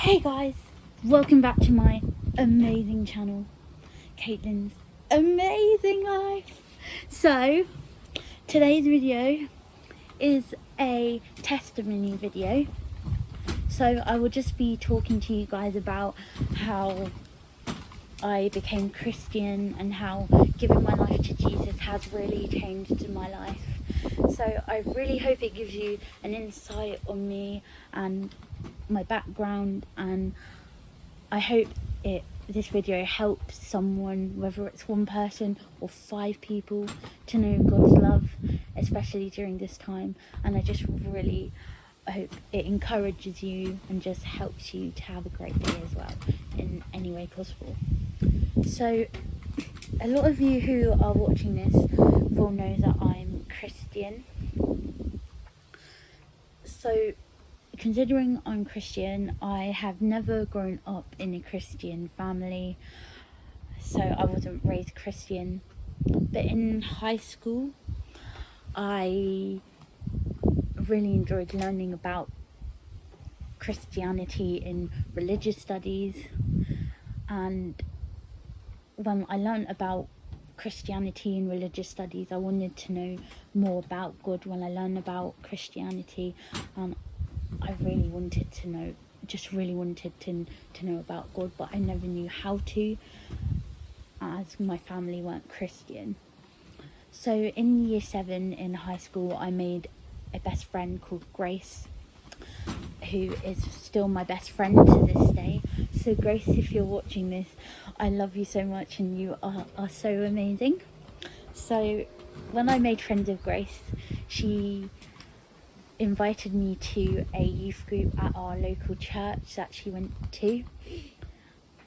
Hey guys, welcome back to my amazing channel, Caitlin's Amazing Life. So, today's video is a testimony video. So I will just be talking to you guys about how I became Christian and how giving my life to Jesus has really changed my life. So I really hope it gives you an insight on me and my background, and I hope this video helps someone, whether it's one person or 5 people, to know God's love, especially during this time. And I just really hope it encourages you and just helps you to have a great day as well in any way possible. So a lot of you who are watching this will know that I'm Christian. So considering I'm Christian, I have never grown up in a Christian family, so I wasn't raised Christian. But in high school, I really enjoyed learning about Christianity in religious studies, and when I learned about Christianity in religious studies, I wanted to know more about God. When I learned about Christianity, I really wanted to know, to know about God, but I never knew how to, as my family weren't Christian. So in year 7 in high school, I made a best friend called Grace, who is still my best friend to this day. So Grace, if you're watching this, I love you so much and you are so amazing. So when I made friends with Grace, she invited me to a youth group at our local church that she went to,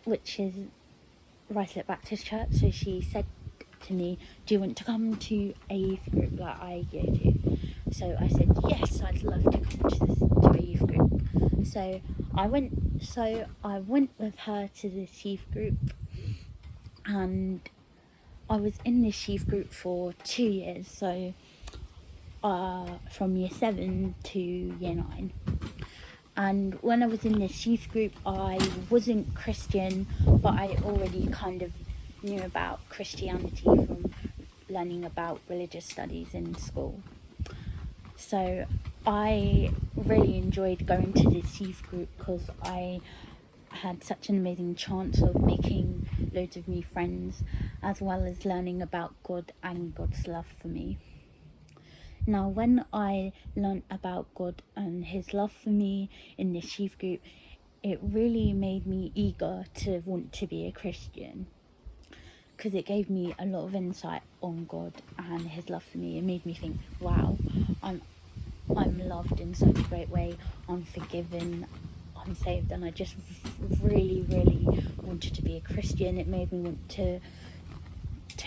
which is Right Baptist Church. So she said to me, do you want to come to a youth group that I go to? So I said, yes, I'd love to come to a youth group. So I went with her to this youth group, and I was in this youth group for 2 years, so from year 7 to year 9. And when I was in this youth group, I wasn't Christian, but I already kind of knew about Christianity from learning about religious studies in school. So I really enjoyed going to this youth group because I had such an amazing chance of making loads of new friends, as well as learning about God and God's love for me. Now, when I learnt about God and his love for me in this youth group, it really made me eager to want to be a Christian, because it gave me a lot of insight on God and his love for me. It made me think, wow, I'm loved in such a great way, I'm forgiven, I'm saved, and I just really wanted to be a Christian. It made me want to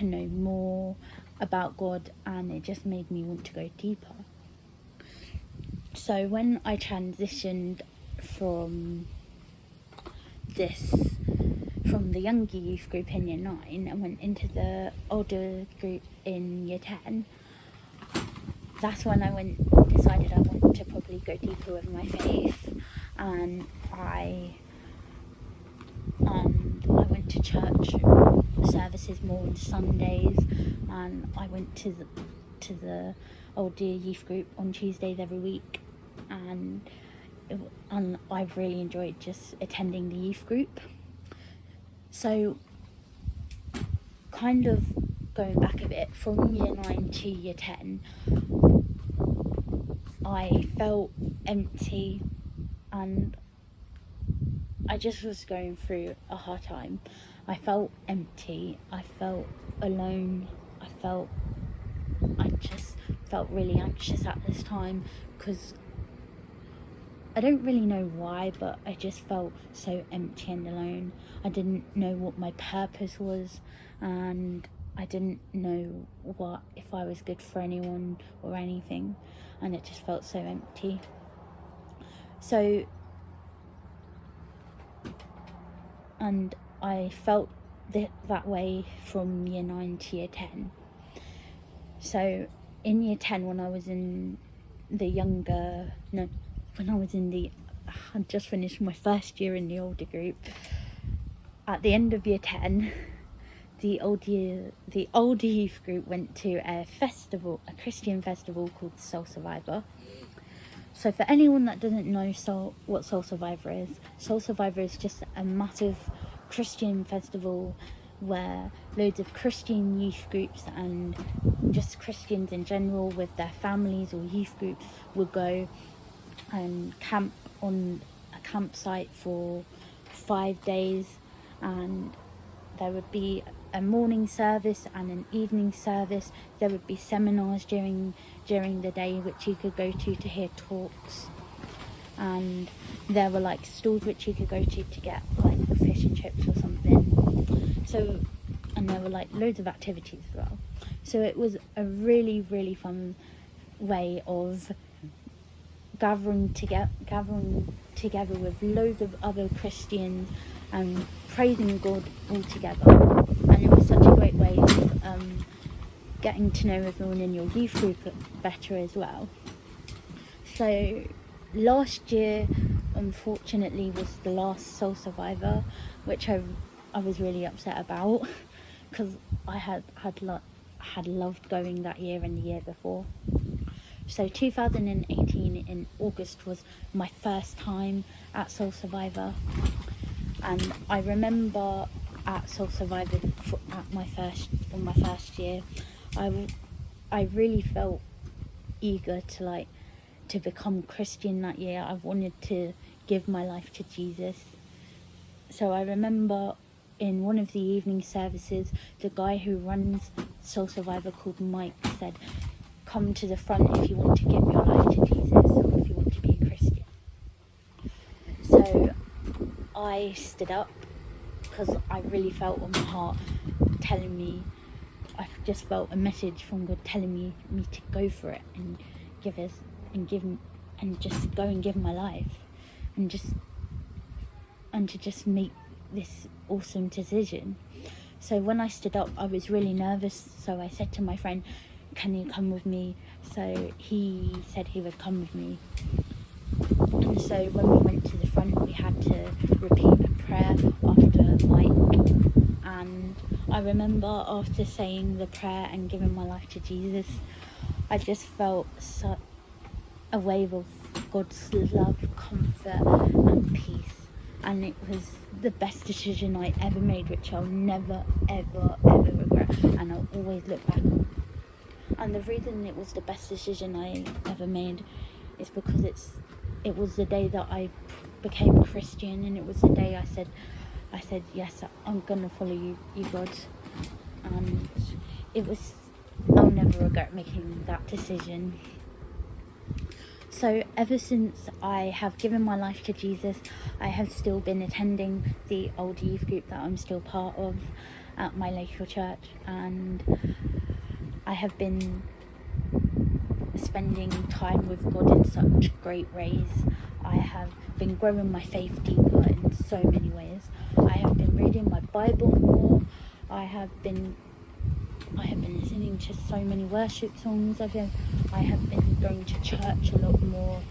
know more about God, and it just made me want to go deeper. So when I transitioned from the younger youth group in year 9 and went into the older group in year 10, that's when I decided I wanted to probably go deeper with my faith, and I went to church services more on Sundays, and I went to the older youth group on Tuesdays every week, and I've really enjoyed just attending the youth group. So kind of going back a bit, from year 9 to year 10, I felt empty and I just was going through a hard time. I felt empty, I felt alone, I just felt really anxious at this time, because I don't really know why, but I just felt so empty and alone. I didn't know what my purpose was, and I didn't know if I was good for anyone or anything, and it just felt so empty. So, and I felt that way from year 9 to year 10. So in year 10, when I was in the I'd just finished my first year in the older group. At the end of year 10, the older youth group went to a Christian festival called Soul Survivor. So for anyone that doesn't know what Soul Survivor is just a massive Christian festival where loads of Christian youth groups and just Christians in general with their families or youth groups would go and camp on a campsite for 5 days, and there would be a morning service and an evening service. There would be seminars during the day which you could go to hear talks, and there were like stalls which you could go to get like fish and chips or something. So, and there were like loads of activities as well. So it was a really, really fun way of gathering together with loads of other Christians and praising God all together. And it was such a great way of getting to know everyone in your youth group better as well. So last year, unfortunately, was the last Soul Survivor, which I was really upset about, because I had loved going that year and the year before. So 2018 in August was my first time at Soul Survivor, and I remember at Soul Survivor on my first year, I really felt eager to become Christian that year. I wanted to give my life to Jesus. So I remember in one of the evening services, the guy who runs Soul Survivor, called Mike, said, "Come to the front if you want to give your life to Jesus, or if you want to be a Christian." So I stood up because I really felt on my heart telling me, I just felt a message from God telling me to go for it and just go and give my life and to just make this awesome decision. So when I stood up, I was really nervous, so I said to my friend, "Can you come with me?" So he said he would come with me. And so when we went to the front, we had to repeat a prayer after Mike. And I remember after saying the prayer and giving my life to Jesus, I just felt such a wave of God's love, comfort and peace. And it was the best decision I ever made, which I'll never, ever, ever regret, and I'll always look back on. And the reason it was the best decision I ever made is because it was the day that I became Christian, and it was the day I said, yes, I'm gonna follow you, God. And I'll never regret making that decision. So ever since I have given my life to Jesus, I have still been attending the old youth group that I'm still part of at my local church, and I have been spending time with God in such great ways. I have been growing my faith deeper in so many ways. I have been reading my Bible more. I have been listening to so many worship songs. I have been going to church a lot more,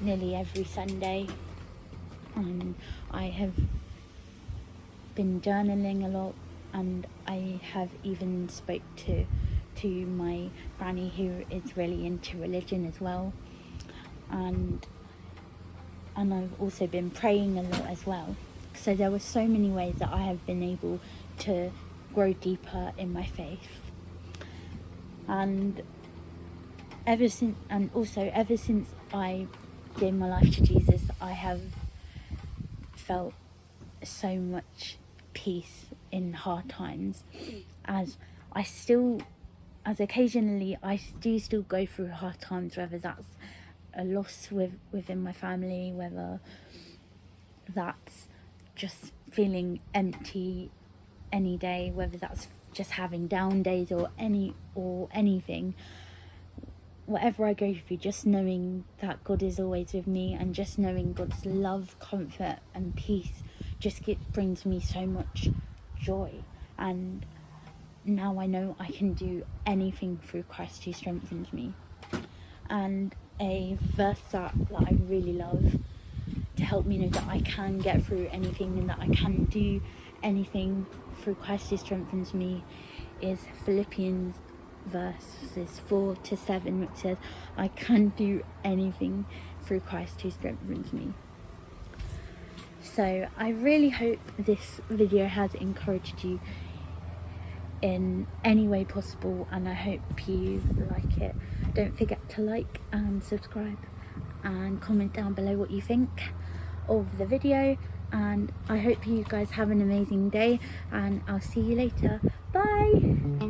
nearly every Sunday. And I have been journaling a lot, and I have even spoke to my granny, who is really into religion as well. And I've also been praying a lot as well. So there were so many ways that I have been able to grow deeper in my faith. And ever since I gave my life to Jesus, I have felt so much peace in hard times, as occasionally I do still go through hard times, whether that's a loss within my family, whether that's just feeling empty any day, whether that's just having down days or anything. Whatever I go through, just knowing that God is always with me, and just knowing God's love, comfort and peace brings me so much joy. And now I know I can do anything through Christ who strengthens me. And a verse that I really love help me know that I can get through anything and that I can do anything through Christ who strengthens me is Philippians verses 4-7, which says, I can do anything through Christ who strengthens me. So I really hope this video has encouraged you in any way possible, and I hope you like it. Don't forget to like and subscribe and comment down below what you think of the video, and I hope you guys have an amazing day, and I'll see you later. Bye.